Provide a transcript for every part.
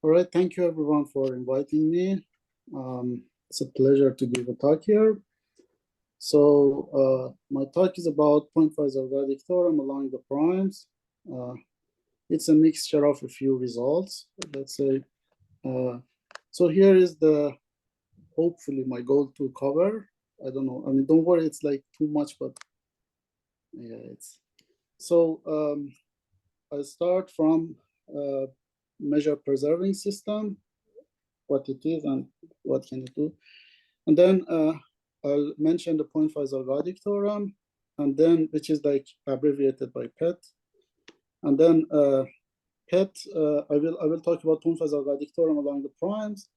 All right, thank you everyone for inviting me. It's a pleasure to give a talk here. So my talk is about Pointwise ergodic theorem along the primes. It's a mixture of a few results, let's say. So here is hopefully my goal to cover. I don't know, I mean, don't worry, it's like too much, but yeah, I start from measure preserving system, what it is and what can it do. And then I'll mention the Pointwise ergodic theorem, and then which is like abbreviated by PET. And then PET, I will talk about Pointwise ergodic theorem along the primes.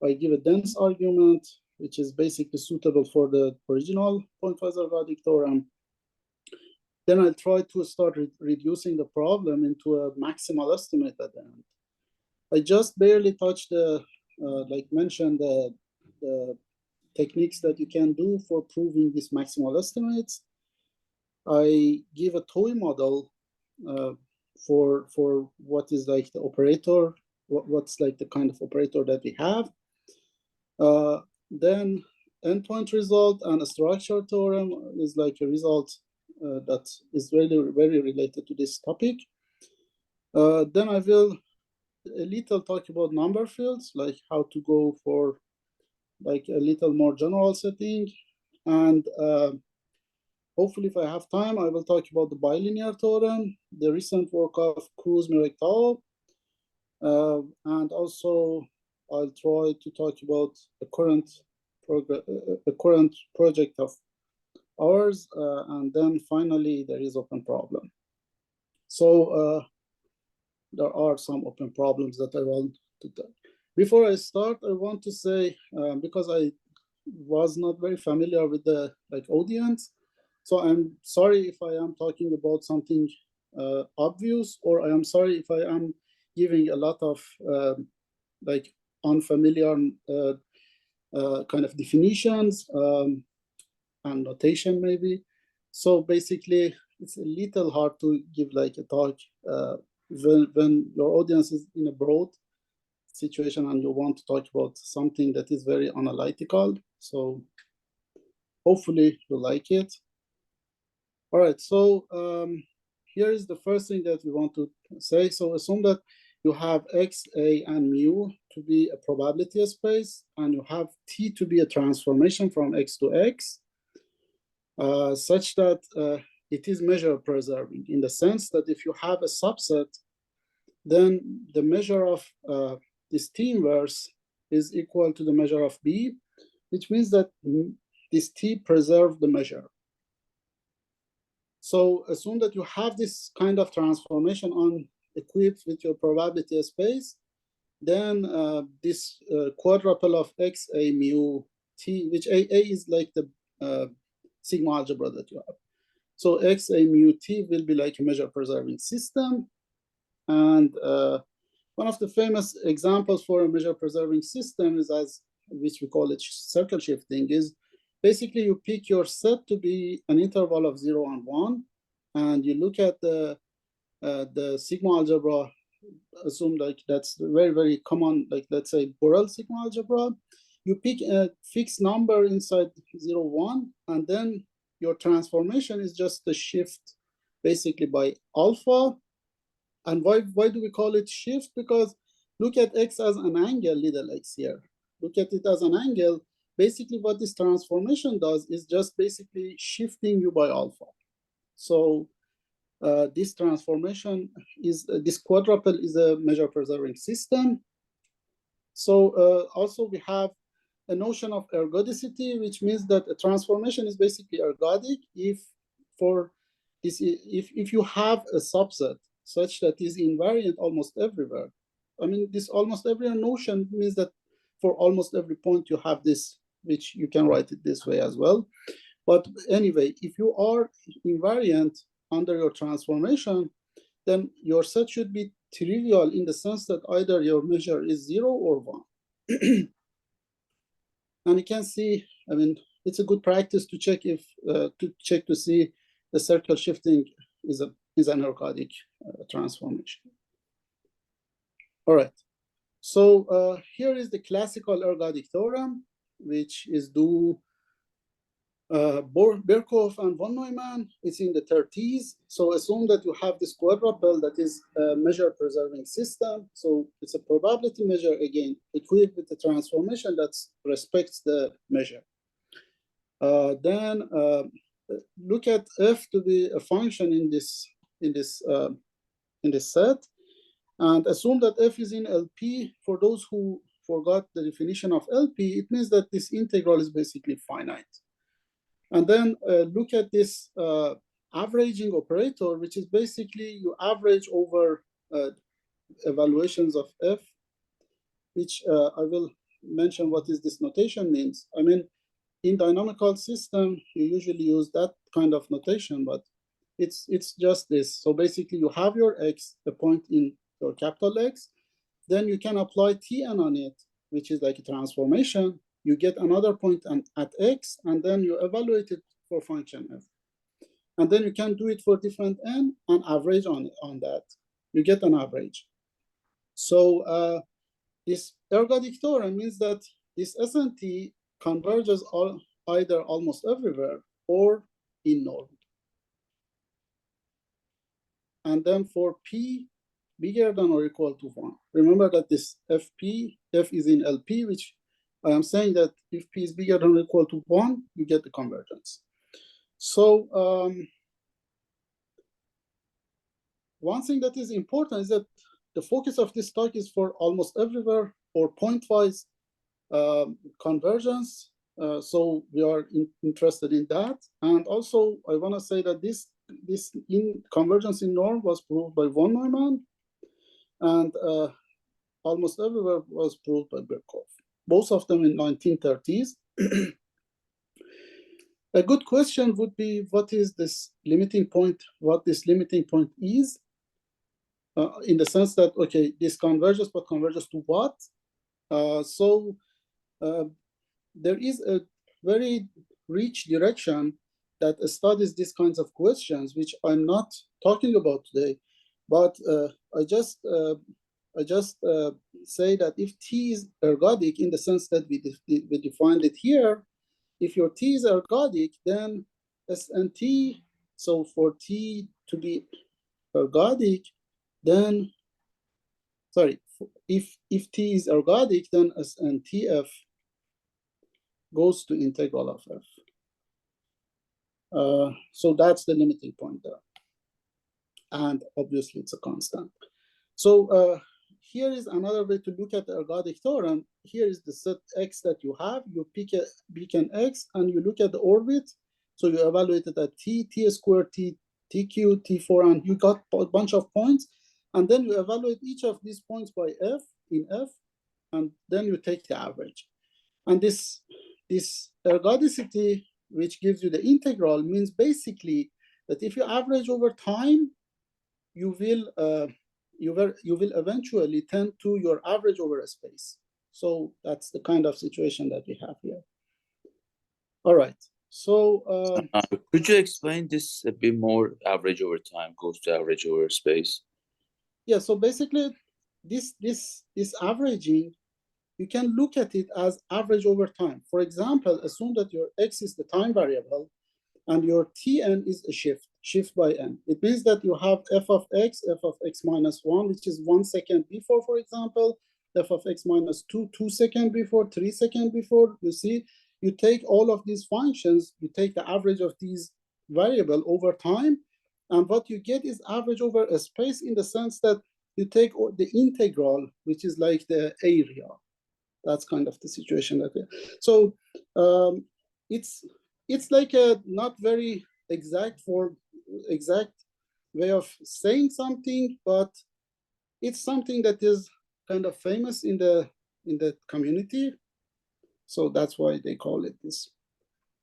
I give a dense argument, which is basically suitable for the original Pointwise ergodic theorem. Then I'll try to start reducing the problem into a maximal estimate at the end. I just barely touched mentioned the techniques that you can do for proving these maximal estimates. I give a toy model for what is like the operator, what's like the kind of operator that we have. Then endpoint result and a structure theorem is like a result that is really very related to this topic. Then I will a little talk about number fields, like how to go for like a little more general setting. And hopefully if I have time, I will talk about the bilinear theorem, the recent work of Cruz Mirektao. And also I'll try to talk about a current project of ours. And then finally, there is open problem. So there are some open problems that I want to talk. Before I start, I want to say, because I was not very familiar with the audience, so I'm sorry if I am talking about something obvious, or I am sorry if I am giving a lot of unfamiliar kind of definitions and notation maybe. So basically, it's a little hard to give like a talk when your audience is in a broad situation and you want to talk about something that is very analytical. So hopefully you like it. All right, so here is the first thing that we want to say. So assume that you have X, A, and mu to be a probability space, and you have T to be a transformation from X to X, such that it is measure preserving in the sense that if you have a subset, then the measure of this T inverse is equal to the measure of B, which means that this T preserves the measure. So assume that you have this kind of transformation on equipped with your probability space, then this quadruple of X, A, mu, T, which A is like the sigma algebra that you have. So X, A, mu, T will be like a measure preserving system. And one of the famous examples for a measure preserving system is, which we call it circle shifting, is basically you pick your set to be an interval of 0 and 1, and you look at the sigma algebra, assume like that's very, very common, like let's say Borel sigma algebra. You pick a fixed number inside 0, 1, and then your transformation is just the shift basically by alpha. And why do we call it shift? Because look at X as an angle, little x here. Look at it as an angle. Basically what this transformation does is just basically shifting you by alpha. So this transformation is, this quadruple is a measure preserving system. So also we have a notion of ergodicity, which means that a transformation is basically ergodic if you have a subset such that is invariant almost everywhere. I mean, this almost everywhere notion means that for almost every point you have this, which you can write it this way as well. But anyway, if you are invariant under your transformation, then your set should be trivial in the sense that either your measure is 0 or 1. And you can see, I mean, it's a good practice to check to see the circle shifting is an ergodic transformation. All right. So here is the classical ergodic theorem, which is due Birkhoff and von Neumann. It's in the 30s. So assume that you have this quadruple that is a measure preserving system. So it's a probability measure, again, equipped with the transformation that respects the measure. Then look at f to be a function in this set, and assume that f is in LP. For those who forgot the definition of LP, it means that this integral is basically finite. And then look at this averaging operator, which is basically you average over evaluations of f, which I will mention what is this notation means. I mean, in dynamical system, you usually use that kind of notation, but it's just this. So basically you have your x, a point in your capital X, then you can apply Tn on it, which is like a transformation. You get another point at x, and then you evaluate it for function f. And then you can do it for different n and average on that. You get an average. So this ergodic theorem means that this SNT converges either almost everywhere or in norm. And then for p bigger than or equal to 1, remember that this f is in LP, which I am saying that if p is bigger than or equal to 1, you get the convergence. So one thing that is important is that the focus of this talk is for almost everywhere or pointwise convergence. So we are interested in that. And also I want to say that this in convergence in norm was proved by von Neumann, and almost everywhere was proved by Birkhoff, both of them in 1930s. A good question would be, what is this limiting point? What this limiting point is, in the sense that, okay, this converges, but converges to what? There is a very rich direction that studies these kinds of questions, which I'm not talking about today, but I just say that if T is ergodic in the sense that we defined it here, if your T is ergodic, then SNT, so for T to be ergodic, then, sorry, if T is ergodic, then SNTF goes to integral of f. So that's the limiting point there. And obviously it's a constant. So here is another way to look at the ergodic theorem. Here is the set x that you have. You pick a beacon x and you look at the orbit. So you evaluate it at t squared, tq, t4, and you got a bunch of points. And then you evaluate each of these points by f in f, and then you take the average. And this ergodicity, which gives you the integral, means basically that if you average over time, you will eventually tend to your average over a space. So that's the kind of situation that we have here. All right. So could you explain this a bit more? Average over time goes to average over space. Yeah. So basically, this averaging, you can look at it as average over time. For example, assume that your x is the time variable, and your Tn is a shift by n. It means that you have f of x minus 1, which is 1 second before, for example, f of x minus 2, 2 seconds before, 3 seconds before. You see, you take all of these functions, you take the average of these variable over time, and what you get is average over a space in the sense that you take the integral, which is like the area. That's kind of the situation that we have. So it's like a not very exact way of saying something, but it's something that is kind of famous in the community. So that's why they call it this.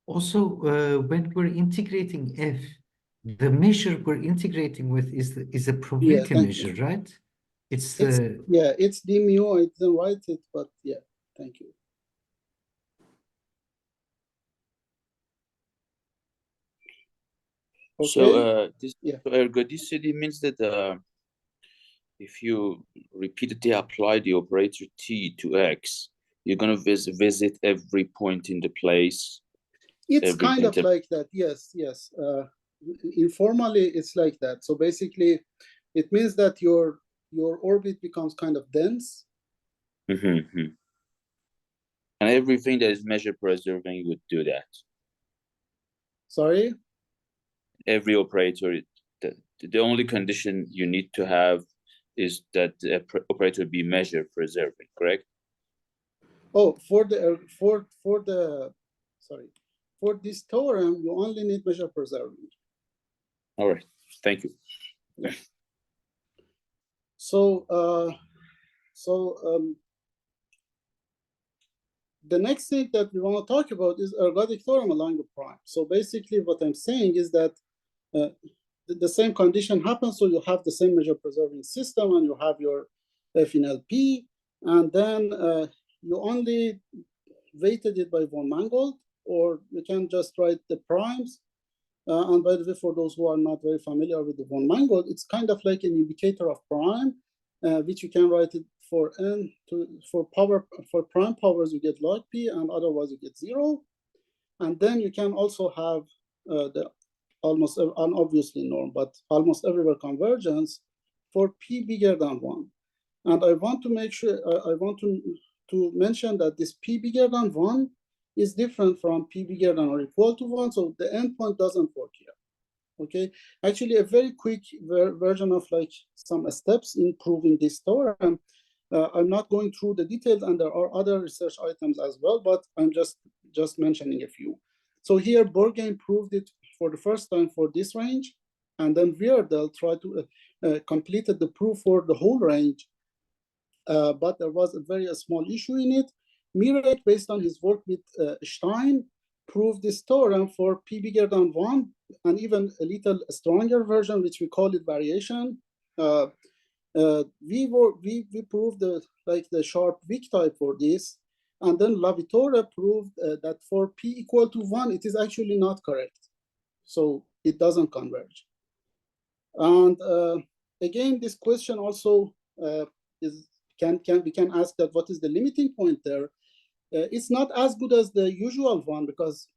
Also, when we're integrating f, the measure we're integrating with is a probability measure, right? It's d mu. I didn't write it, but yeah, thank you. Okay. So this ergodicity means that if you repeatedly apply the operator T to X, you're going to visit every point in the place. It's kind of like that. Yes, yes. Informally, it's like that. So basically, it means that your orbit becomes kind of dense. Mm-hmm. And everything that is measure preserving would do that. Sorry? Every operator, the only condition you need to have is that the operator be measure preserving, correct? Oh, for this theorem, you only need measure preserving. All right, thank you. Yeah. So, the next thing that we want to talk about is ergodic theorem along the prime. So basically what I'm saying is that the same condition happens, so you have the same measure preserving system and you have your F in LP, and then you only weighted it by von Mangold, or you can just write the primes. And by the way, for those who are not very familiar with the von Mangold, it's kind of like an indicator of prime, which you can write it for n for prime powers you get log p, and otherwise you get 0. And then you can also have the almost unobviously norm, but almost everywhere convergence for p bigger than 1. And I want to make sure I want to mention that this p bigger than 1 is different from p bigger than or equal to 1, so the endpoint doesn't work here. Okay, actually a very quick version of like some steps in proving this theorem. I'm not going through the details, and there are other research items as well, but I'm just mentioning a few. So here Bourgain proved it for the first time for this range, and then Viardel tried to completed the proof for the whole range, but there was a very small issue in it. Mirek, based on his work with Stein, proved this theorem for p bigger than 1, and even a little stronger version, which we call it variation. We proved the sharp weak type for this, and then Lavitore proved that for p equal to 1, it is actually not correct, so it doesn't converge. And again, this question also is we can ask that what is the limiting point there? It's not as good as the usual one because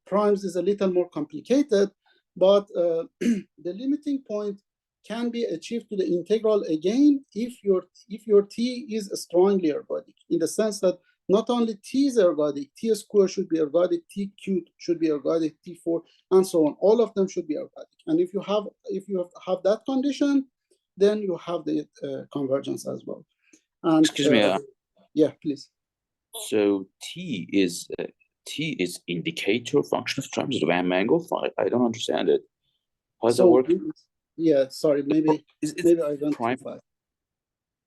primes is a little more complicated, but the limiting point can be achieved to the integral again if your t is strongly ergodic, in the sense that not only t is ergodic, t squared should be ergodic, t cubed should be ergodic, t4, and so on. All of them should be ergodic. And if you have that condition, then you have the convergence as well. And excuse me. Yeah, please. So T is indicator function of terms of Van Mangold. I don't understand it. How does that work? Yeah, sorry, maybe I went too fast.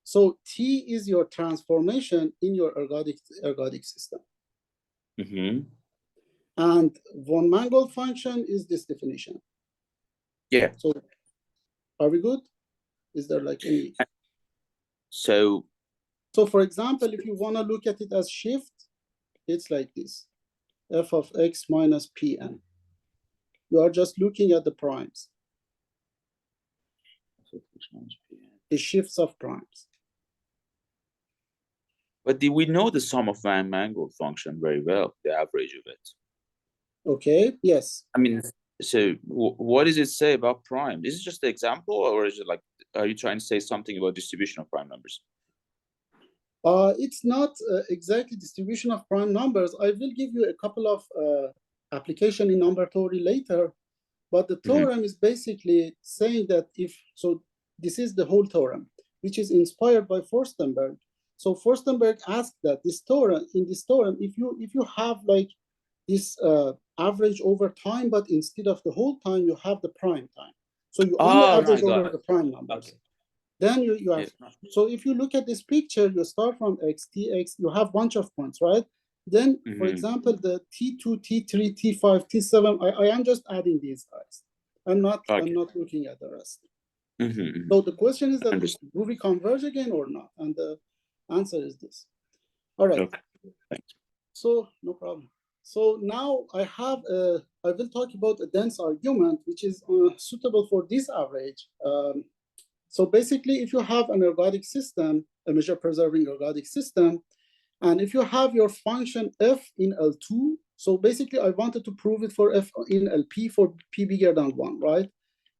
So T is your transformation in your ergodic system. Mm-hmm. And von Mangold function is this definition. Yeah. So are we good? Is there like any? So for example, if you want to look at it as shift, it's like this: f of x minus pn. You are just looking at the primes, the shifts of primes. But we know the sum of Van Mangold function very well, the average of it. Okay, yes. I mean, so what does it say about prime? Is it just an example, or is it like, are you trying to say something about distribution of prime numbers? It's not exactly distribution of prime numbers. I will give you a couple of application in number theory later, but the theorem is basically saying that this is the whole theorem, which is inspired by Furstenberg. So Furstenberg asked that in this theorem, if you have like this average over time, but instead of the whole time, you have the prime time. So you only average over the prime numbers. Okay. Then you have, so if you look at this picture, you start from x, tx, you have a bunch of points, right? Then, for example, the t2, t3, t5, t7, I am just adding these guys. I'm not looking at the rest. So the question is that, do we converge again or not? And the answer is this. All right. Okay. Thanks. So no problem. So now I will talk about a dense argument, which is suitable for this average. So basically, if you have an ergodic system, a measure preserving ergodic system, and if you have your function f in L2, so basically I wanted to prove it for f in LP for p bigger than 1, right?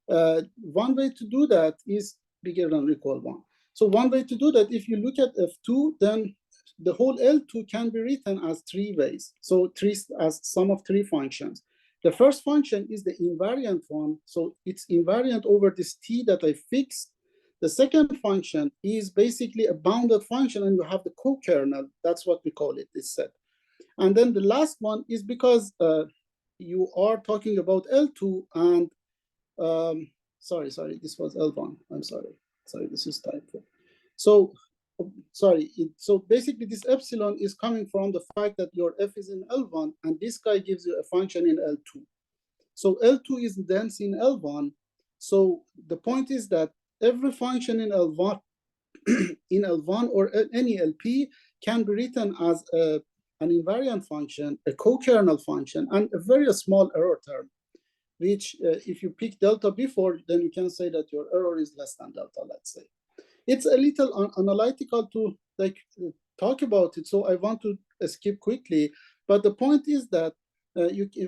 One way to do that is bigger than or equal 1. So one way to do that, if you look at f2, then the whole L2 can be written as 3 ways. So as sum of 3 functions. The first function is the invariant one. So it's invariant over this t that I fixed. The second function is basically a bounded function, and you have the co-kernel. That's what we call it, this set. And then the last one is because you are talking about L2 and sorry, this was L1. I'm sorry, this is typo. So so basically this epsilon is coming from the fact that your f is in L1, and this guy gives you a function in L2. So L2 is dense in L1. So the point is that every function in L1 in L1 or any LP can be written as an invariant function, a co-kernel function, and a very small error term, which if you pick delta before, then you can say that your error is less than delta, let's say. It's a little analytical to talk about it, so I want to skip quickly. But the point is that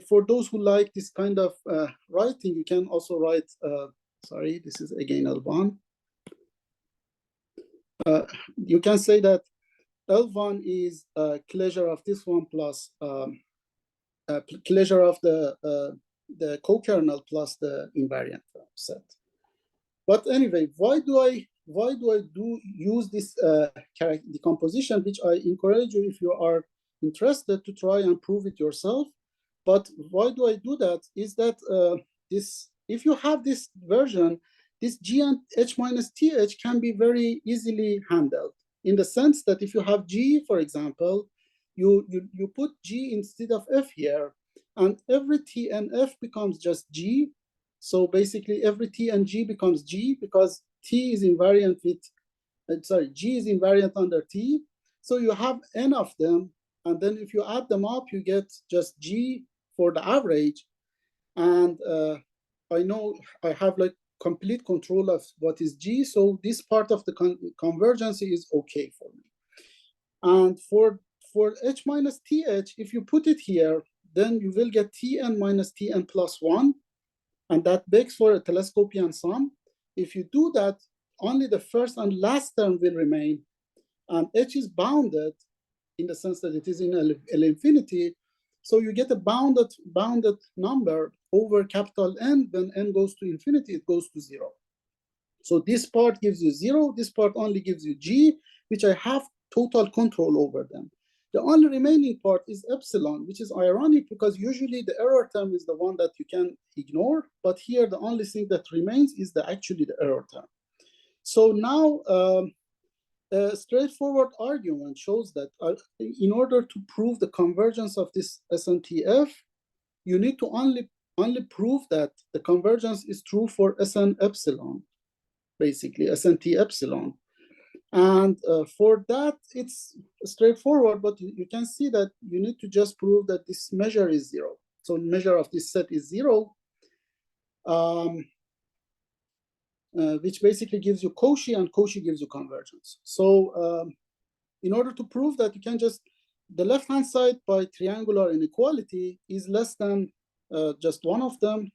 for those who like this kind of writing, you can also write, sorry, this is again L1. You can say that L1 is closure of this one plus closure of the co-kernel plus the invariant set. But anyway, why do I use this character decomposition, which I encourage you if you are interested to try and prove it yourself. But why do I do that? Is that if you have this version, this g and h minus th can be very easily handled, in the sense that if you have g, for example, you put g instead of f here, and every t and f becomes just g. So basically every t and g becomes g, because t is invariant with, g is invariant under t. So you have n of them, and then if you add them up, you get just g for the average. And I know I have like complete control of what is g, so this part of the convergence is okay for me. And for h minus th, if you put it here, then you will get tn minus tn plus 1, and that begs for a telescopian sum. If you do that, only the first and last term will remain, and h is bounded in the sense that it is in L infinity. So you get a bounded number over capital N. When n goes to infinity, it goes to 0. So this part gives you 0. This part only gives you g, which I have total control over them. The only remaining part is epsilon, which is ironic because usually the error term is the one that you can ignore. But here, the only thing that remains is actually the error term. So now, a straightforward argument shows that in order to prove the convergence of this SNTF, you need to only prove that the convergence is true for SN epsilon, basically SNT epsilon. And for that, it's straightforward, but you can see that you need to just prove that this measure is 0. So measure of this set is 0, which basically gives you Cauchy, and Cauchy gives you convergence. So in order to prove that, you can just, the left-hand side by triangular inequality is less than just one of them.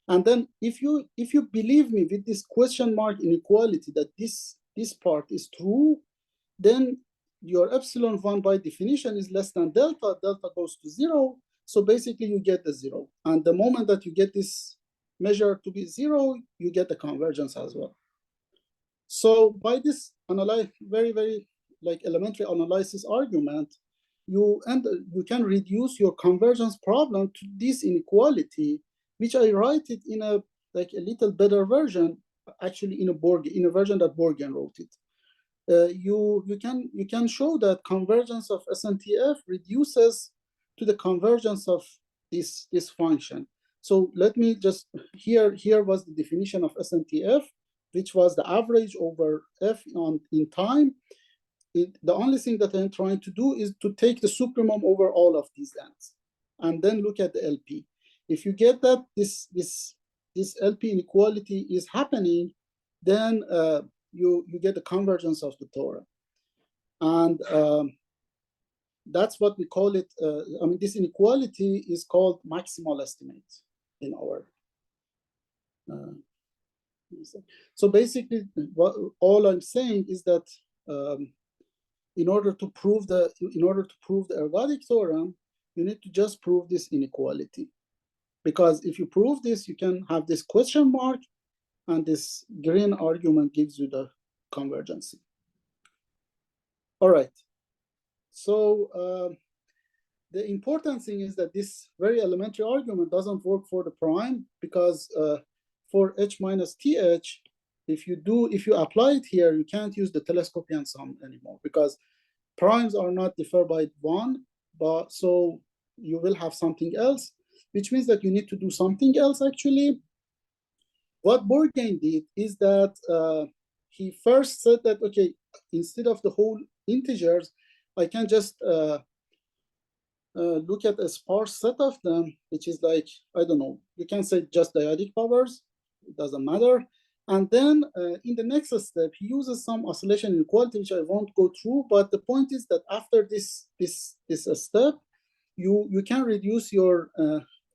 And then if you believe me with this question mark inequality that this part is true, then your epsilon 1 by definition is less than delta. Delta goes to 0. So basically you get the 0. And the moment that you get this measure to be 0, you get the convergence as well. So by this very, very like elementary analysis argument, you can reduce your convergence problem to this inequality, which I write it in a little better version, actually in a version that Borgen wrote it. You can show that convergence of SNTF reduces to the convergence of this function. So let me just, here was the definition of SNTF, which was the average over f in time. The only thing that I'm trying to do is to take the supremum over all of these ends, and then look at the LP. If you get that this LP inequality is happening, then you get the convergence of the theorem. And that's what we call it. I mean, this inequality is called maximal estimate in our. So basically, all I'm saying is that in order to prove the ergodic theorem, you need to just prove this inequality. Because if you prove this, you can have this question mark, and this green argument gives you the convergence. All right. So the important thing is that this very elementary argument doesn't work for the prime, because for h minus th, if you apply it here, you can't use the telescopian sum anymore, because primes are not differed by 1, but so you will have something else, which means that you need to do something else actually. What Bourgain did is that he first said that, okay, instead of the whole integers, I can just look at a sparse set of them, which is like, I don't know, you can say just dyadic powers, it doesn't matter. And then in the next step, he uses some oscillation inequality, which I won't go through, but the point is that after this step, you can reduce your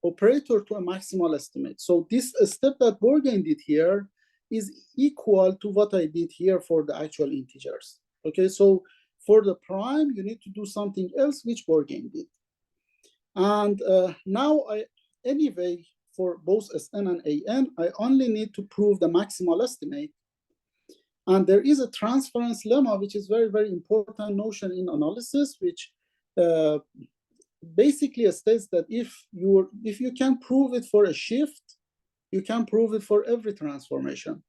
operator to a maximal estimate. So this step that Bourgain did here is equal to what I did here for the actual integers. Okay, so for the prime, you need to do something else, which Bourgain did. And now anyway, for both Sn and An, I only need to prove the maximal estimate. And there is a transference lemma, which is very, very important notion in analysis, which basically states that if you can prove it for a shift, you can prove it for every transformation.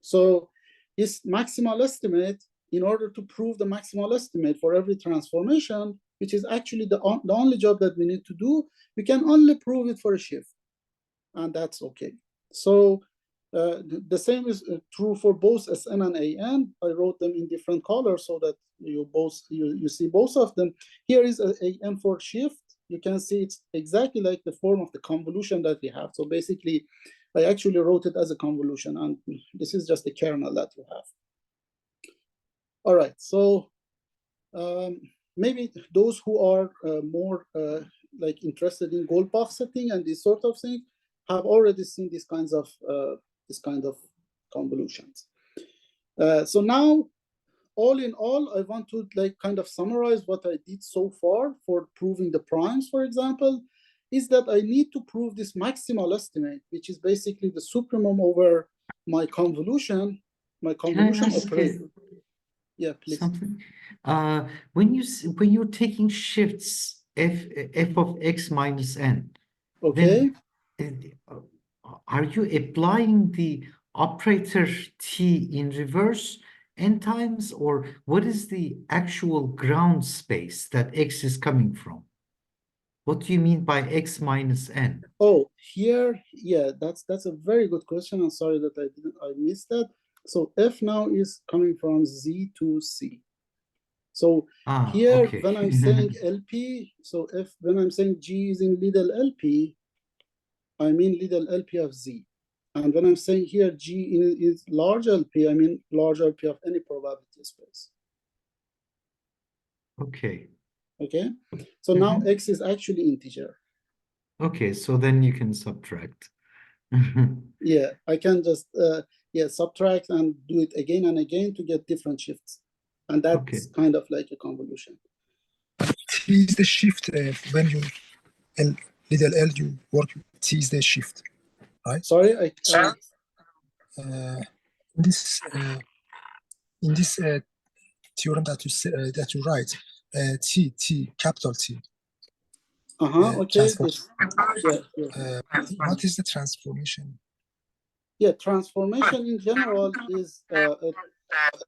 So this maximal estimate, in order to prove the maximal estimate for every transformation, which is actually the only job that we need to do, we can only prove it for a shift. And that's okay. So the same is true for both Sn and An. I wrote them in different colors so that you see both of them. Here is An for shift. You can see it's exactly like the form of the convolution that we have. So basically, I actually wrote it as a convolution, and this is just the kernel that you have. All right, so maybe those who are more like interested in Goldbach setting and this sort of thing have already seen these kinds of convolutions. So now, all in all, I want to like kind of summarize what I did so far for proving the primes, for example, is that I need to prove this maximal estimate, which is basically the supremum over my convolution operator. Yeah, please. Something. When you're taking shifts f of x minus n, okay, then are you applying the operator t in reverse n times, or what is the actual ground space that x is coming from? What do you mean by x minus n? Oh, here, yeah, that's a very good question. I'm sorry that I missed that. So f now is coming from z to c. So here, okay. when I'm saying LP, so when I'm saying G is in little LP, I mean little LP of Z. And when I'm saying here G is large LP, I mean large LP of any probability space. Okay. Okay. So now X is actually integer. Okay, so then you can subtract. Yeah, I can just subtract and do it again and again to get different shifts. And that's kind of like a convolution. T is the shift when you little L you work. T is the shift, right? Sorry, in this theorem that you write, T capital T. Okay. What is the transformation? Yeah, transformation in general is a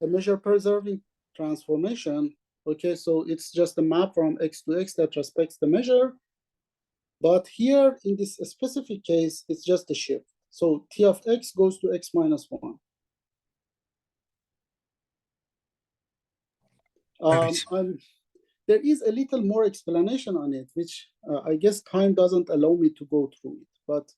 measure preserving transformation. Okay, so it's just a map from X to X that respects the measure. But here in this specific case, it's just a shift. So T of X goes to X minus 1. There is a little more explanation on it, which I guess time doesn't allow me to go through it. But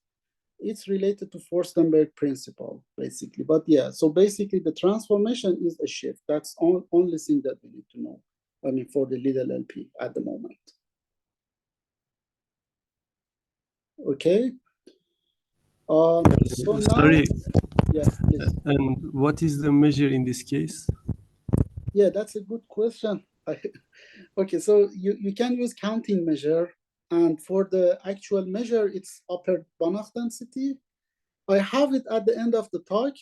it's related to Furstenberg principle, basically. But yeah, so basically the transformation is a shift. That's only thing that we need to know. I mean, for the little LP at the moment. Okay. So now, Sorry, yeah, please. and what is the measure in this case? Yeah, that's a good question. Okay, so you can use counting measure, and for the actual measure, it's upper Banach density. I have it at the end of the talk,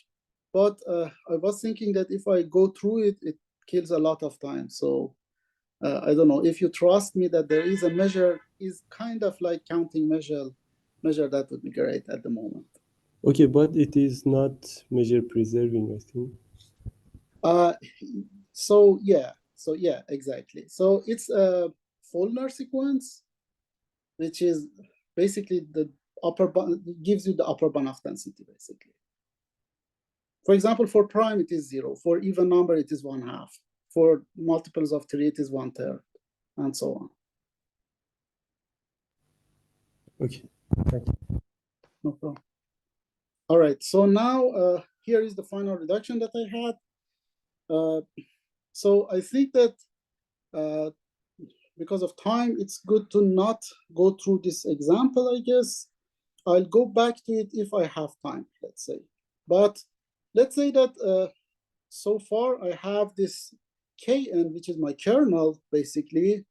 but I was thinking that if I go through it, it kills a lot of time. So I don't know, if you trust me that there is a measure, is kind of like counting measure, that would be great at the moment. Okay, but it is not measure preserving, I think. So yeah, exactly. So it's a Follner sequence, which is basically the gives you the upper Banach density, basically. For example, for prime, it is 0. For even number, it is 1/2. For multiples of 3, it is 1/3, and so on. Okay, thank you. No problem. All right, so now here is the final reduction that I had. So I think that because of time, it's good to not go through this example, I guess. I'll go back to it if I have time, let's say. But let's say that so far I have this Kn, which is my kernel, basically.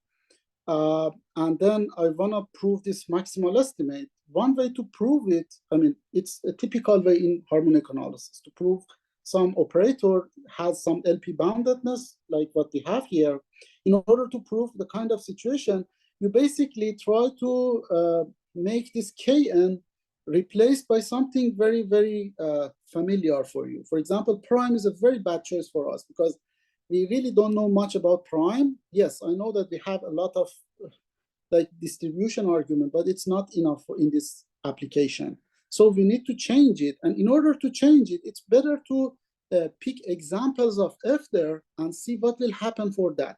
And then I want to prove this maximal estimate. One way to prove it, I mean, it's a typical way in harmonic analysis to prove some operator has some LP boundedness, like what we have here. In order to prove the kind of situation, you basically try to make this Kn replaced by something very, very familiar for you. For example, prime is a very bad choice for us because we really don't know much about prime. Yes, I know that we have a lot of like distribution argument, but it's not enough in this application. So we need to change it. And in order to change it, it's better to pick examples of F there and see what will happen for that.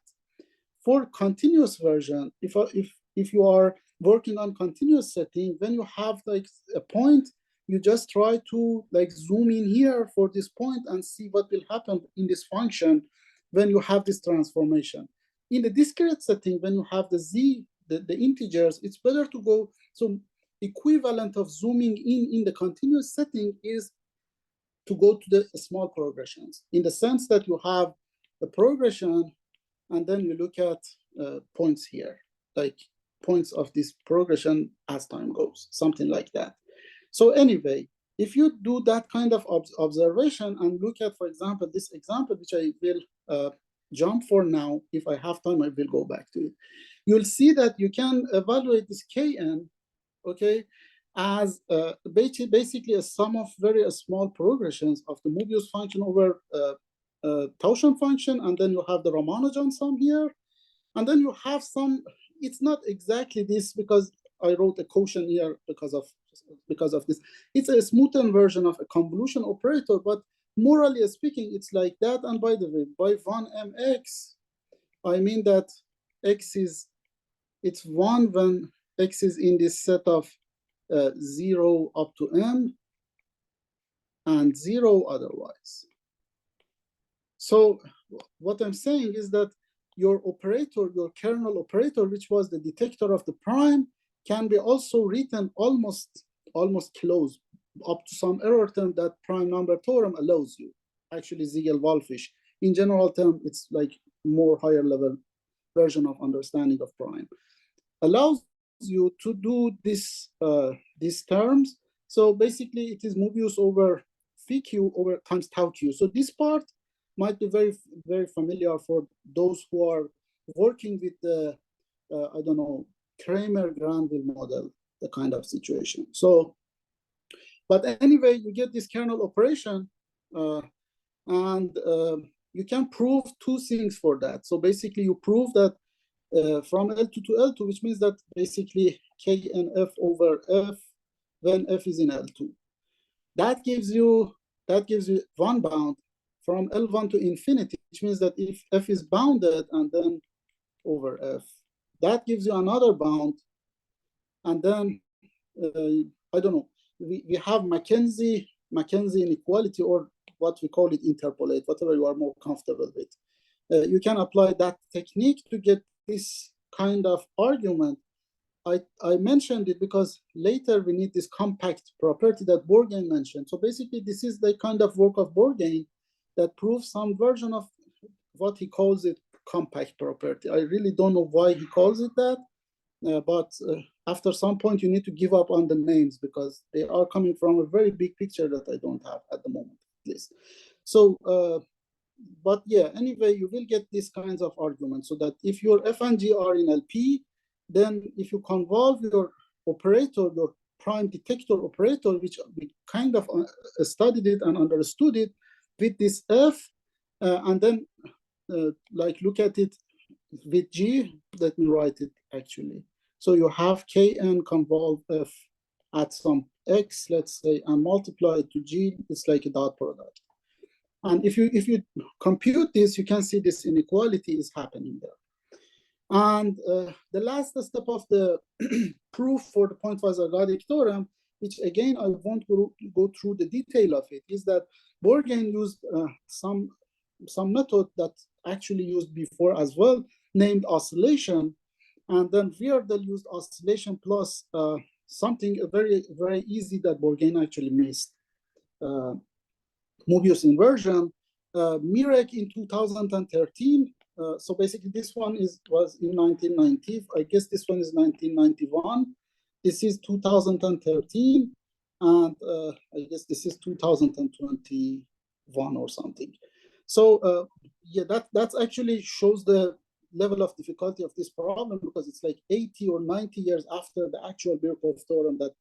For continuous version, if you are working on continuous setting, when you have like a point, you just try to like zoom in here for this point and see what will happen in this function when you have this transformation. In the discrete setting, when you have the z, the integers, it's better to go. So equivalent of zooming in the continuous setting is to go to the small progressions, in the sense that you have a progression and then you look at points here, like points of this progression as time goes, something like that. So anyway, if you do that kind of observation and look at, for example, this example, which I will jump for now, if I have time, I will go back to it. You'll see that you can evaluate this Kn, okay, as basically a sum of very small progressions of the Mobius function over Tauschen function, and then you have the Ramanujan sum here, and then you have some. It's not exactly this because I wrote a quotient here because of this. It's a smoothened version of a convolution operator, but morally speaking, it's like that. And by the way, by 1mx, I mean that it's 1 when x is in this set of 0 up to m, and 0 otherwise. So what I'm saying is that your operator, your kernel operator, which was the detector of the prime, can be also written almost close up to some error term that prime number theorem allows you. Actually, Ziegel-Wolfish. In general term, it's like more higher level version of understanding of prime. Allows you to do this these terms. So basically, it is Mobius over phi q over times tau q. So this part might be very, very familiar for those who are working with the, I don't know, Kramer-Granville model, the kind of situation. So, but anyway, you get this kernel operation, and you can prove two things for that. So basically, you prove that from L2 to L2, which means that basically KNF over F when F is in L2. That gives you one bound from L1 to infinity, which means that if F is bounded and then over F, that gives you another bound. And then, I don't know, we have Mackenzie inequality, or what we call it interpolate, whatever you are more comfortable with. You can apply that technique to get this kind of argument. I mentioned it because later we need this compact property that Bourgain mentioned. So basically, this is the kind of work of Bourgain that proves some version of what he calls it compact property. I really don't know why he calls it that, but after some point you need to give up on the names because they are coming from a very big picture that I don't have at the moment, at least. So, but yeah, anyway, you will get these kinds of arguments, so that if your f and g are in LP, then if you convolve your operator, your prime detector operator, which we kind of studied it and understood it with this f, and then like look at it with g, let me write it actually. So you have kn convolve f at some x, let's say, and multiply it to g, it's like a dot product. And if you compute this, you can see this inequality is happening there. And the last step of the proof for the pointwise ergodic theorem, which again I won't go through the detail of it, is that Bourgain used some method that actually used before as well, named oscillation, and then Viardel used oscillation plus something very, very easy that Bourgain actually missed, Mobius inversion. Mirek in 2013. So basically, this one was in 1990. I guess this one is 1991. This is 2013, and I guess this is 2021 or something. So yeah, that actually shows the level of difficulty of this problem, because it's like 80 or 90 years after the actual Birkhoff theorem that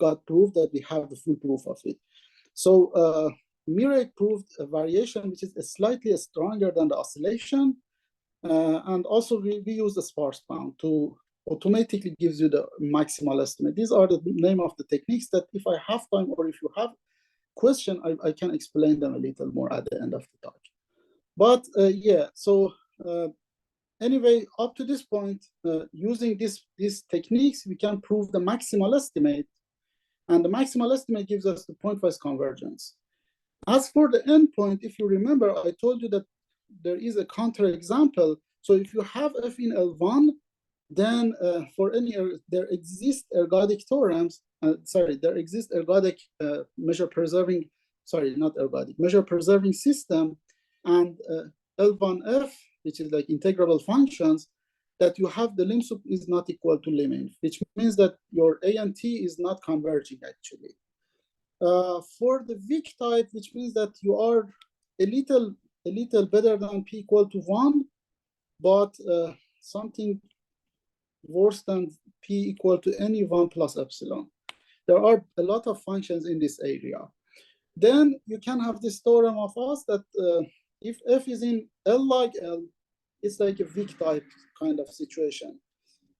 got proved that we have the full proof of it. So Mirek proved a variation which is slightly stronger than the oscillation. And also we use the sparse bound to automatically gives you the maximal estimate. These are the name of the techniques that if I have time or if you have question, I can explain them a little more at the end of the talk. But yeah, so anyway, up to this point, using these techniques, we can prove the maximal estimate. And the maximal estimate gives us the pointwise convergence. As for the endpoint, if you remember, I told you that there is a counterexample. So if you have f in L1, then for any, there exist ergodic theorems, there exist ergodic measure-preserving, not ergodic, measure-preserving system, and L1f, which is like integrable functions, that you have the lim sup is not equal to lim inf, which means that your A and T is not converging actually. For the weak type, which means that you are a little better than p equal to 1, but something worse than p equal to any 1 plus epsilon. There are a lot of functions in this area. Then you can have this theorem of us that if f is in L log L, it's like a weak type kind of situation.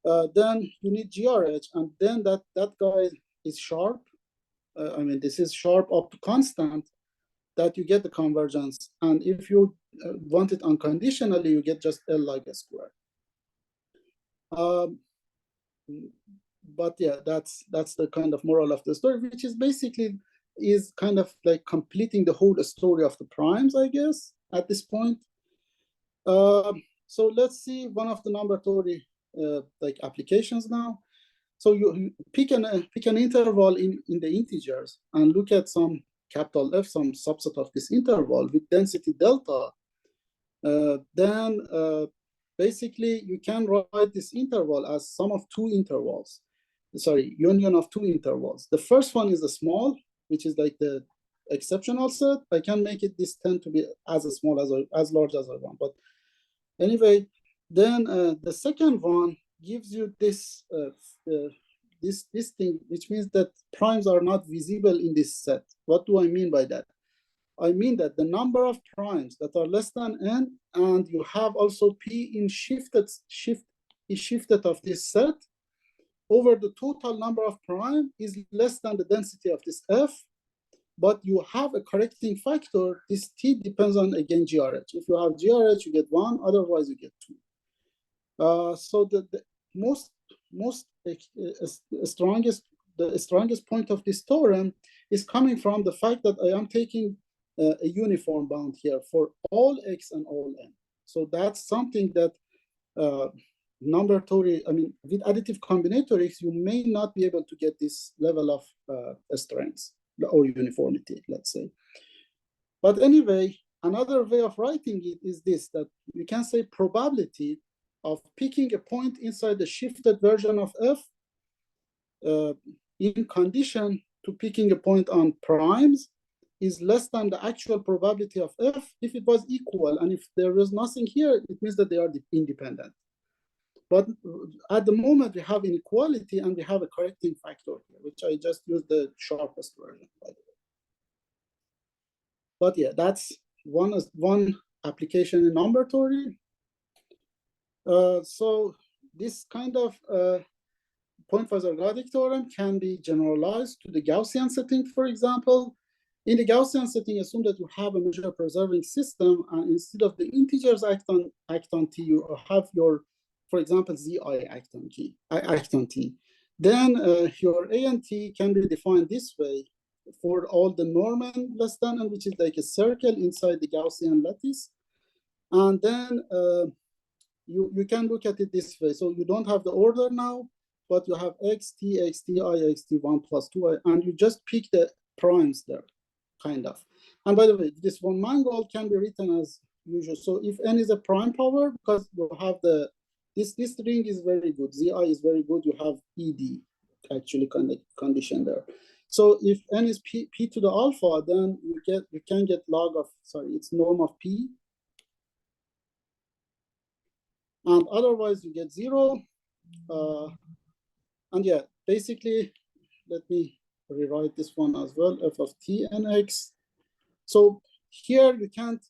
Then you need GRH, and then that guy is sharp. I mean, this is sharp up to constant, that you get the convergence. And if you want it unconditionally, you get just L log S squared. But yeah, that's the kind of moral of the story, which is basically is kind of like completing the whole story of the primes, I guess, at this point. So let's see one of the number theory like applications now. So you pick an interval in the integers and look at some capital F, some subset of this interval with density delta. Then basically you can write this interval as sum of two intervals. Sorry, union of two intervals. The first one is a small, which is like the exceptional set. I can make it this tend to be as small as large as I want. But anyway, then the second one gives you this this thing, which means that primes are not visible in this set. What do I mean by that? I mean that the number of primes that are less than n, and you have also p in shifted of this set over the total number of prime is less than the density of this f, but you have a correcting factor. This t depends on, again, GRH. If you have GRH, you get 1, otherwise you get 2. So the most strongest the strongest point of this theorem is coming from the fact that I am taking a uniform bound here for all x and all n. So that's something that number theory, I mean, with additive combinatorics, you may not be able to get this level of strength or uniformity, let's say. But anyway, another way of writing it is this, that you can say probability of picking a point inside the shifted version of f in condition to picking a point on primes is less than the actual probability of f if it was equal. And if there is nothing here, it means that they are independent. But at the moment, we have inequality and we have a correcting factor here, which I just used the sharpest version, by the way. But yeah, that's one application in number theory. So this kind of Pointwise ergodic theorem can be generalized to the Gaussian setting, for example. In the Gaussian setting, assume that you have a measure preserving system, and instead of the integers act on t, you have your, for example, zi act on t. Then your a and t can be defined this way for all the Norman less than n, which is like a circle inside the Gaussian lattice. And then you can look at it this way. So you don't have the order now, but you have x, t, i, x, t, 1 plus 2i, and you just pick the primes there, kind of. And by the way, this von Mangold can be written as usual. So if n is a prime power, because you have this ring is very good, zi is very good, you have ed actually condition there. So if n is p to the alpha, then you can get log of, it's norm of p. And otherwise you get 0. And yeah, basically, let me rewrite this one as well, f of t and x. So here you can't,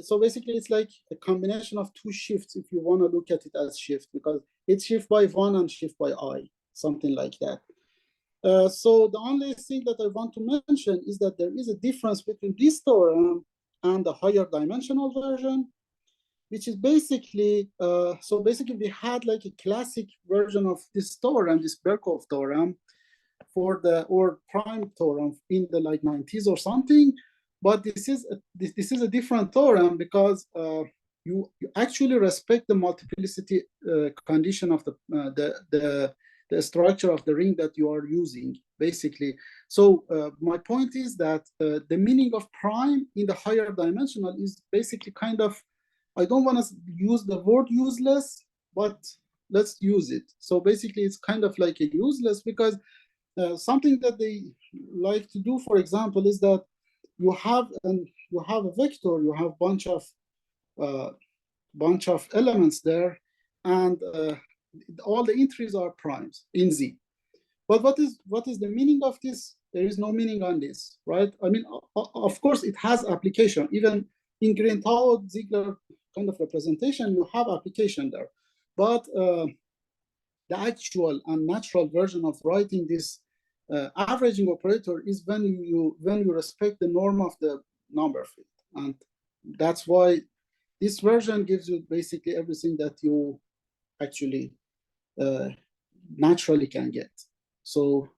so basically it's like a combination of two shifts if you want to look at it as shift, because it's shift by 1 and shift by I, something like that. So the only thing that I want to mention is that there is a difference between this theorem and the higher dimensional version, which is basically, so basically we had like a classic version of this theorem, this Birkhoff theorem, for the, or prime theorem in the like 90s or something. But this is a different theorem because you actually respect the multiplicity condition of the structure of the ring that you are using, basically. So my point is that the meaning of prime in the higher dimensional is basically kind of, I don't want to use the word useless, but let's use it. So basically it's kind of like a useless, because something that they like to do, for example, is that you have a vector, you have bunch of elements there, and all the entries are primes in Z. But what is the meaning of this? There is no meaning on this, right? I mean, of course, it has application. Even in Green-Tao-Ziegler kind of representation, you have application there. But the actual and natural version of writing this averaging operator is when you respect the norm of the number field, and that's why this version gives you basically everything that you actually naturally can get. So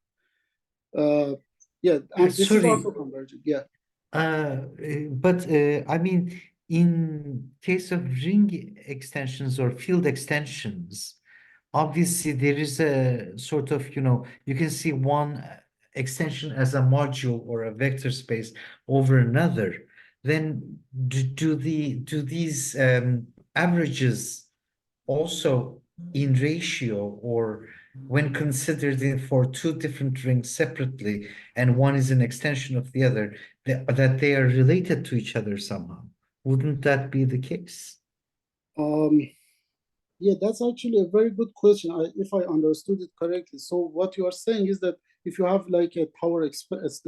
yeah, and this is also convergent. Yeah. But I mean, in case of ring extensions or field extensions, obviously there is a sort of, you can see one extension as a module or a vector space over another. Then do these averages also in ratio, or when considered for two different rings separately, and one is an extension of the other, that they are related to each other somehow? Wouldn't that be the case? Yeah, that's actually a very good question, if I understood it correctly. So what you are saying is that if you have like a power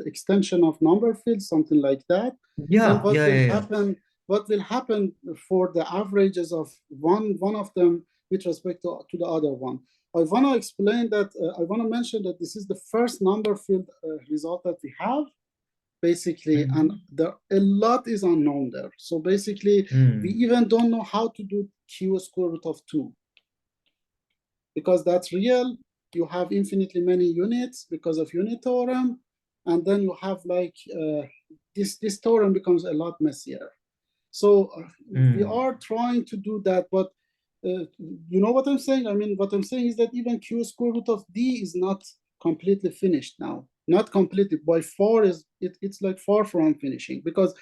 extension of number fields, something like that, then what will happen for the averages of one of them with respect to the other one? I want to explain that, I want to mention that this is the first number field result that we have, basically, and a lot is unknown there. So basically, we even don't know how to do q square root of 2, because that's real, you have infinitely many units because of unit theorem, and then you have like this theorem becomes a lot messier. So we are trying to do that, but you know what I'm saying? I mean, what I'm saying is that even q square root of d is not completely finished now. Not completely, by far it's like far from finishing, because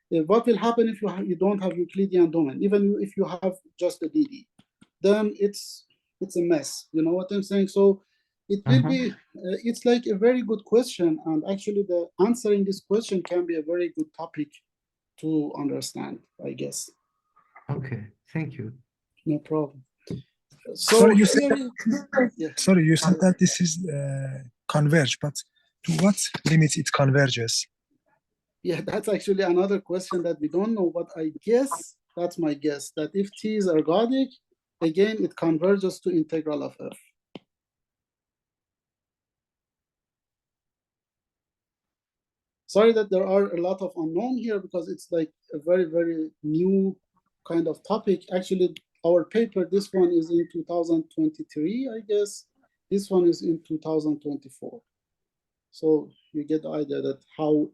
what will happen if you don't have Euclidean domain, even if you have just a DD, then it's a mess. You know what I'm saying? So it will be it's like a very good question, and actually the answering this question can be a very good topic to understand, I guess. Okay, thank you. No problem. So Sorry, you said yeah. Sorry, you said that this is converge, but to what limit it converges? Yeah, that's actually another question that we don't know, but I guess, that's my guess, that if T is ergodic, again, it converges to integral of f. Sorry that there are a lot of unknown here, because it's like a very, very new kind of topic. Actually, our paper, this one is in 2023, I guess. This one is in 2024. So you get the idea that how,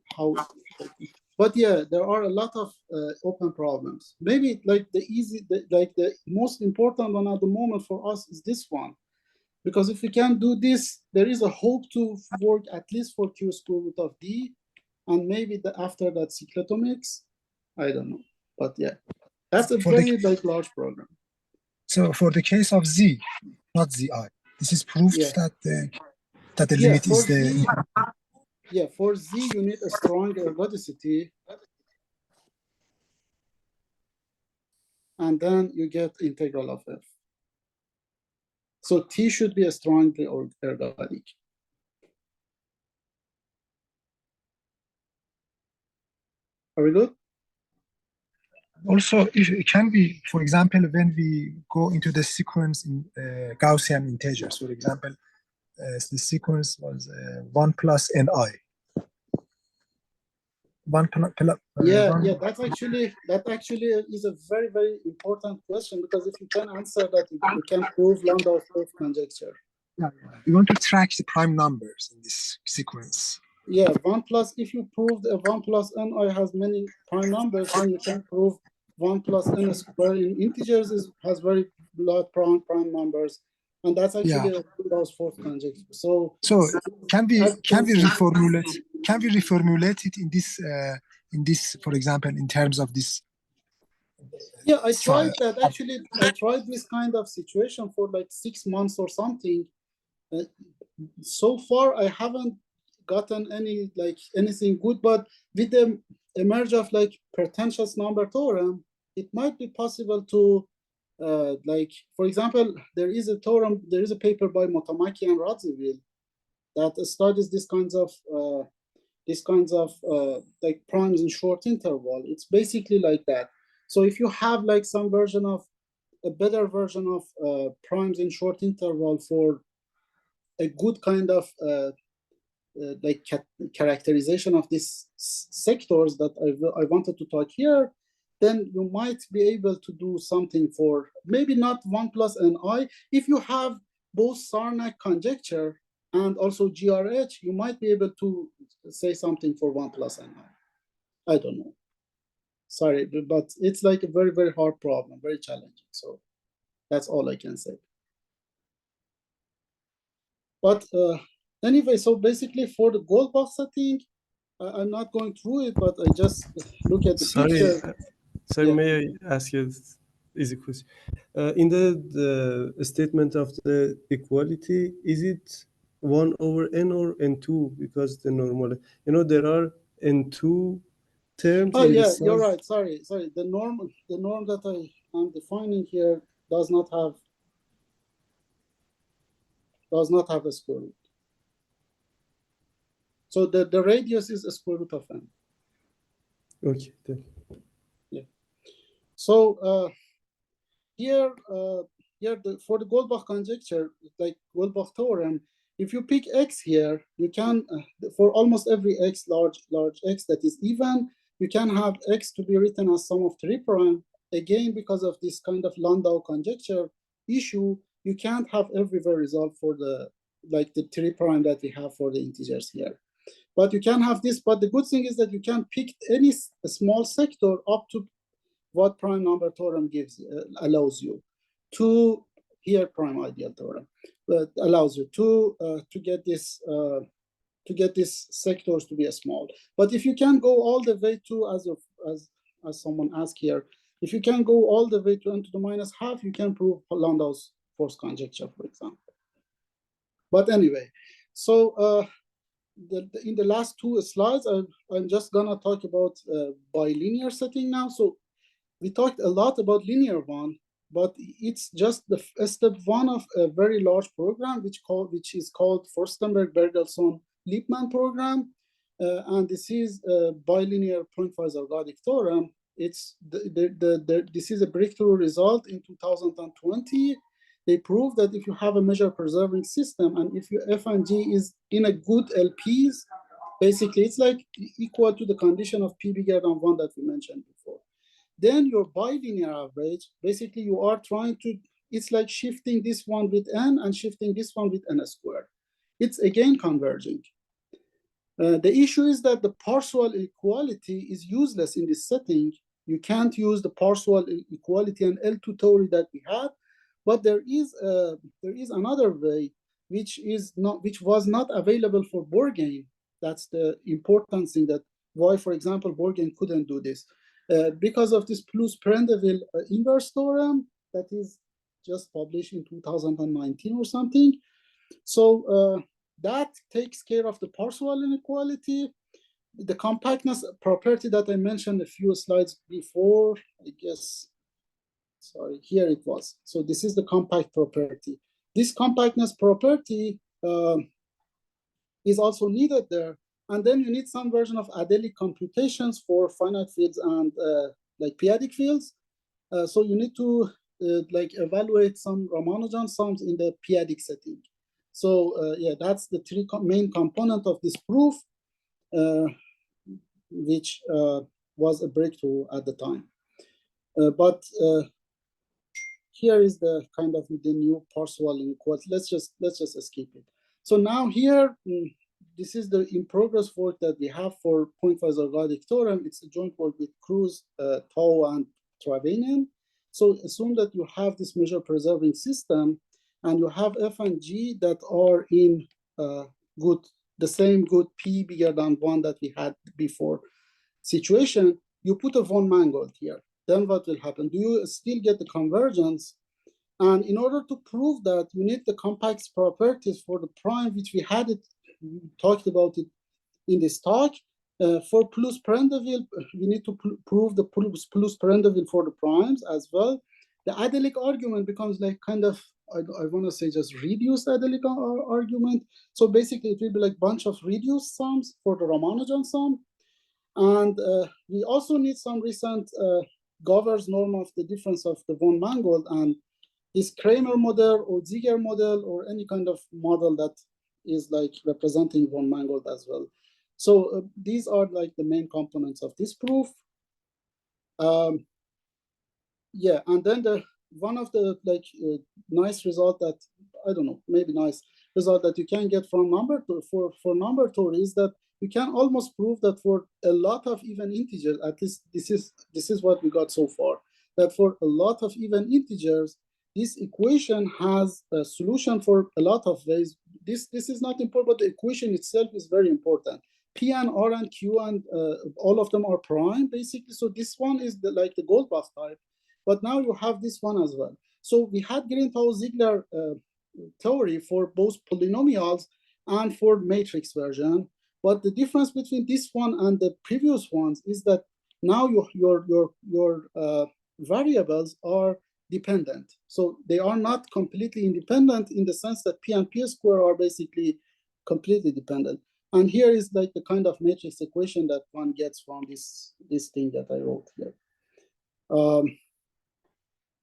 but yeah, there are a lot of open problems. Maybe like the most important one at the moment for us is this one, because if we can do this, there is a hope to work at least for q square root of d, and maybe after that cyclotomics, I don't know, but yeah, that's a very like large program. So for the case of z, not zi, this is proof that the limit is the. Yeah, for z you need a strong ergodicity, and then you get integral of f. So T should be a strongly ergodic. Are we good? Also, it can be, for example, when we go into the sequence in Gaussian integers, for example, the sequence was 1 plus ni. Yeah, that actually is a very, very important question, because if you can answer that, you can prove Landau-Fourth conjecture. We want to track the prime numbers in this sequence. Yeah, 1 plus, if you prove that 1 plus ni has many prime numbers, then you can prove 1 plus n squared in integers has very large prime numbers, and that's actually a Landau-Fourth conjecture. So can we reformulate it in this, for example, in terms of this? Yeah, I tried that. Actually, I tried this kind of situation for like 6 months or something. So far, I haven't gotten anything good, but with the emerge of like pretentious number theorem, it might be possible to like, for example, there is a paper by Motomaki and Radziwill that studies these kinds of like primes in short interval. It's basically like that. So if you have like some version of a better version of primes in short interval for a good kind of like characterization of these sectors that I wanted to talk here, then you might be able to do something for maybe not 1 plus ni. If you have both Sarnak conjecture and also GRH, you might be able to say something for 1 plus ni. I don't know. Sorry, but it's like a very, very hard problem, very challenging. So that's all I can say. But anyway, so basically for the Goldbach setting, I'm not going through it, but I just look at the picture. Sorry, Yeah. may I ask you easy question? In the statement of the equality, is it 1 over n or n2? Because the normal, there are n2 terms. Oh in yeah, the you're right. Sorry. The norm that I am defining here does not have a square root. So the radius is a square root of n. Okay, thank you. Yeah. So here for the Goldbach conjecture, like Goldbach theorem, if you pick x here, you can for almost every x large x that is even, you can have x to be written as sum of 3 prime. Again, because of this kind of Landau conjecture issue, you can't have everywhere resolved for the like the 3 prime that we have for the integers here. But you can have this, but the good thing is that you can pick any small sector up to what prime number theorem gives, allows you to, here prime ideal theorem, but allows you to get this sectors to be a small. But if you can go all the way to, as someone asked here, if you can go all the way to n to the minus half, you can prove Landau's force conjecture, for example. But anyway, so in the last 2 slides, I'm just gonna talk about bilinear setting now. So we talked a lot about linear one, but it's just the step 1 of a very large program, which is called Furstenberg-Bergelson-Liebman program. And this is a bilinear pointwise ergodic theorem. It's this is a breakthrough result in 2020. They proved that if you have a measure preserving system and if your F and G is in a good LPs, basically it's like equal to the condition of P bigger than 1 that we mentioned before. Then your bilinear average, basically you are trying to, it's like shifting this one with n and shifting this one with n squared. It's again converging. The issue is that the partial equality is useless in this setting. You can't use the partial equality and L2 theory that we had, but there is another way which was not available for Bourgain. That's the important thing, that why, for example, Bourgain couldn't do this. Because of this Plus-Prendeville inverse theorem that is just published in 2019 or something. So that takes care of the partial inequality. The compactness property that I mentioned a few slides before, I guess, sorry, here it was. So this is the compact property. This compactness property is also needed there. And then you need some version of adelic computations for finite fields and like p-adic fields. So you need to like evaluate some Ramanujan sums in the p-adic setting. So yeah, that's the 3 main component of this proof, which was a breakthrough at the time. But here is the kind of the new partial inequality. Let's just escape it. So now here, this is the in progress work that we have for pointwise ergodic theorem. It's a joint work with Cruz, Tau, and Travainian. So assume that you have this measure preserving system, and you have F and G that are in the same good P bigger than 1 that we had before situation. You put a von Mangold here. Then what will happen? Do you still get the convergence? And in order to prove that, you need the compact properties for the prime, which we talked about it in this talk. For Plus-Prendeville, we need to prove the Plus-Prendeville for the primes as well. The adelic argument becomes like kind of, I want to say just reduced adelic argument. So basically it will be like a bunch of reduced sums for the Ramanujan sum. And we also need some recent Gover's norm of the difference of the von Mangold and this Kramer model or Ziegler model or any kind of model that is like representing von Mangold as well. So these are like the main components of this proof. Yeah, and then one of the like nice result that, I don't know, maybe nice result that you can get from number for number theory is that you can almost prove that for a lot of even integers, at least this is what we got so far, that for a lot of even integers, this equation has a solution for a lot of ways. This is not important, but the equation itself is very important. P and R and Q and all of them are prime, basically. So this one is like the Goldbach type, but now you have this one as well. So we had Green-Tau-Ziegler theory for both polynomials and for matrix version. But the difference between this one and the previous ones is that now your variables are dependent. So they are not completely independent in the sense that P and P square are basically completely dependent. And here is like the kind of matrix equation that one gets from this thing that I wrote here.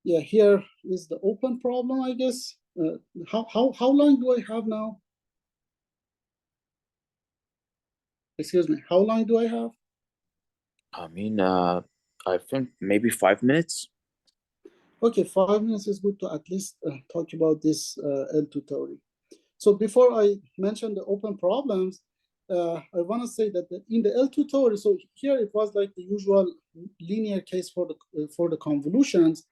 Yeah, here is the open problem, I guess. How long do I have now? Excuse me, how long do I have? I mean, I think maybe 5 minutes. Okay, 5 minutes is good to at least talk about this L2 theory. So before I mention the open problems, I want to say that in the L2 theory, so here it was like the usual linear case for the convolutions.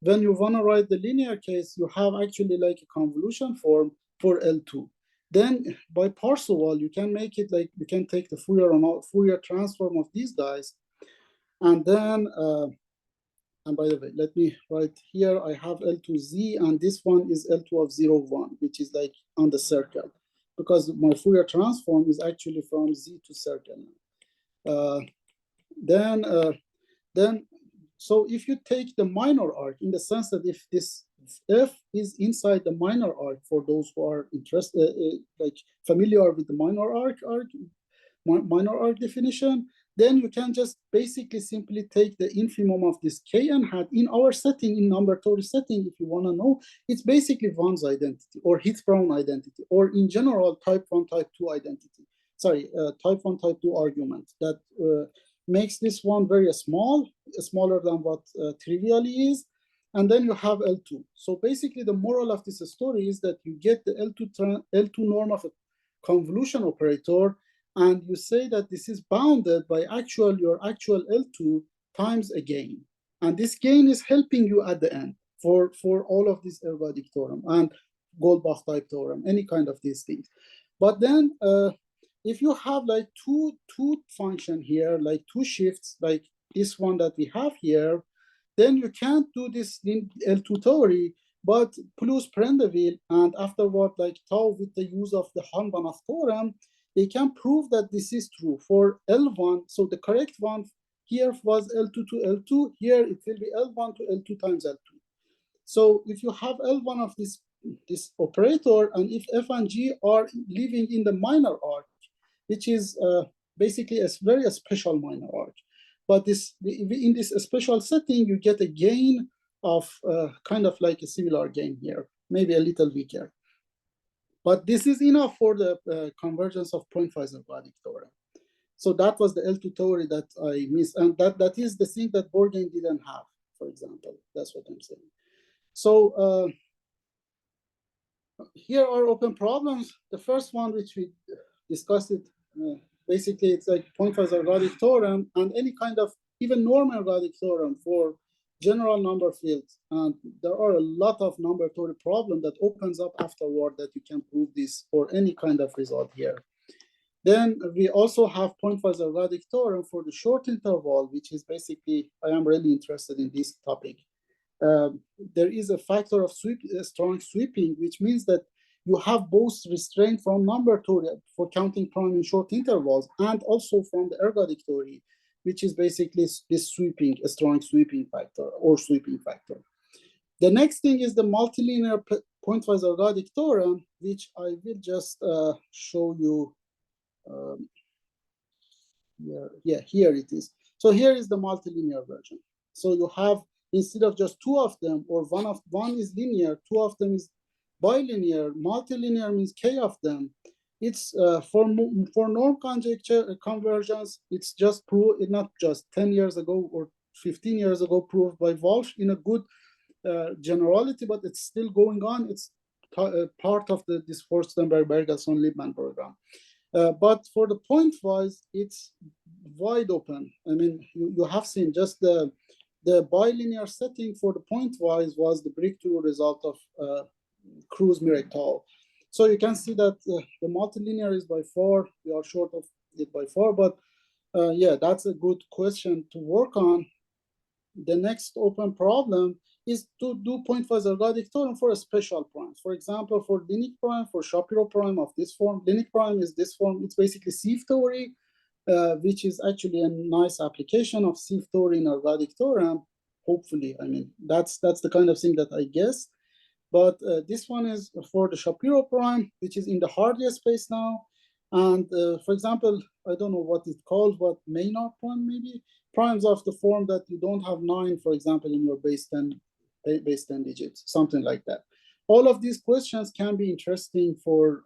When you want to write the linear case, you have actually like a convolution form for L2. Then by Parseval, you can make it like, you can take the Fourier transform of these guys. And then, and by the way, let me write here, I have L2Z, and this one is L2 of 0, 1, which is like on the circle, because my Fourier transform is actually from Z to circle. Then, so if you take the minor arc, in the sense that if this F is inside the minor arc, for those who are interested, like familiar with the minor arc definition, then you can just basically simply take the infimum of this Kn hat in our setting, in number theory setting, if you want to know, it's basically Van's identity or Heath-Brown identity, or in general, type 1, type 2 identity. Sorry, type 1, type 2 argument that makes this one very small, smaller than what trivially is. And then you have L2. So basically the moral of this story is that you get the L2 norm of a convolution operator, and you say that this is bounded by your actual L2 times a gain. And this gain is helping you at the end for all of this ergodic theorem and Goldbach type theorem, any kind of these things. But then if you have like two function here, like two shifts, like this one that we have here, then you can't do this in L2 theory, but plus Prendeville and afterward like tau with the use of the Hornbanach theorem, they can prove that this is true for L1. So the correct one here was L2 to L2. Here it will be L1 to L2 times L2. So if you have L1 of this operator, and if F and G are living in the minor arc, which is basically a very special minor arc, but in this special setting, you get a gain of kind of like a similar gain here, maybe a little weaker. But this is enough for the convergence of Pointwise ergodic theorem. So that was the L2 theory that I missed. And that is the thing that Borgen didn't have, for example. That's what I'm saying. So here are open problems. The first one, which we discussed it, basically it's like Pointwise ergodic theorem and any kind of even norm ergodic theorem for general number fields. And there are a lot of number theory problem that opens up afterward that you can prove this for any kind of result here. Then we also have Pointwise ergodic theorem for the short interval, which is basically, I am really interested in this topic. There is a factor of strong sweeping, which means that you have both restraint from number theory for counting prime in short intervals and also from the ergodic theory, which is basically this sweeping, a strong sweeping factor or sweeping factor. The next thing is the multilinear Pointwise ergodic theorem, which I will just show you. Here it is. So here is the multilinear version. So you have, instead of just two of them, or one is linear, two of them is bilinear. Multilinear means k of them. It's for norm conjecture convergence. It's just proved, not just 10 years ago or 15 years ago, proved by Walsh in a good generality, but it's still going on. It's part of this Forstenberg-Bergelson-Liebman program. But for the pointwise, it's wide open. I mean, you have seen just the bilinear setting for the pointwise was the breakthrough result of Cruz-Miretal. So you can see that the multilinear is by far, we are short of it by far, but yeah, that's a good question to work on. The next open problem is to do pointwise ergodic theorem for a special prime. For example, for Linux prime, for Shapiro prime of this form, Linux prime is this form. It's basically sieve theory, which is actually a nice application of sieve theory in ergodic theorem. Hopefully, I mean, that's the kind of thing that I guess. But this one is for the Shapiro prime, which is in the Hardy space now. And for example, I don't know what it's called, but Maynard prime maybe? Primes of the form that you don't have 9, for example, in your base 10 digits, something like that. All of these questions can be interesting for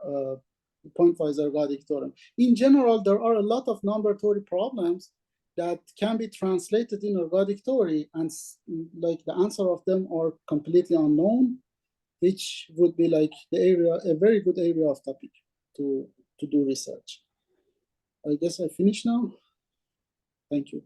pointwise ergodic theorem. In general, there are a lot of number theory problems that can be translated in ergodic theory, and like the answer of them are completely unknown. which would be like the area, a very good area of topic to do research. I guess I finished now. Thank you.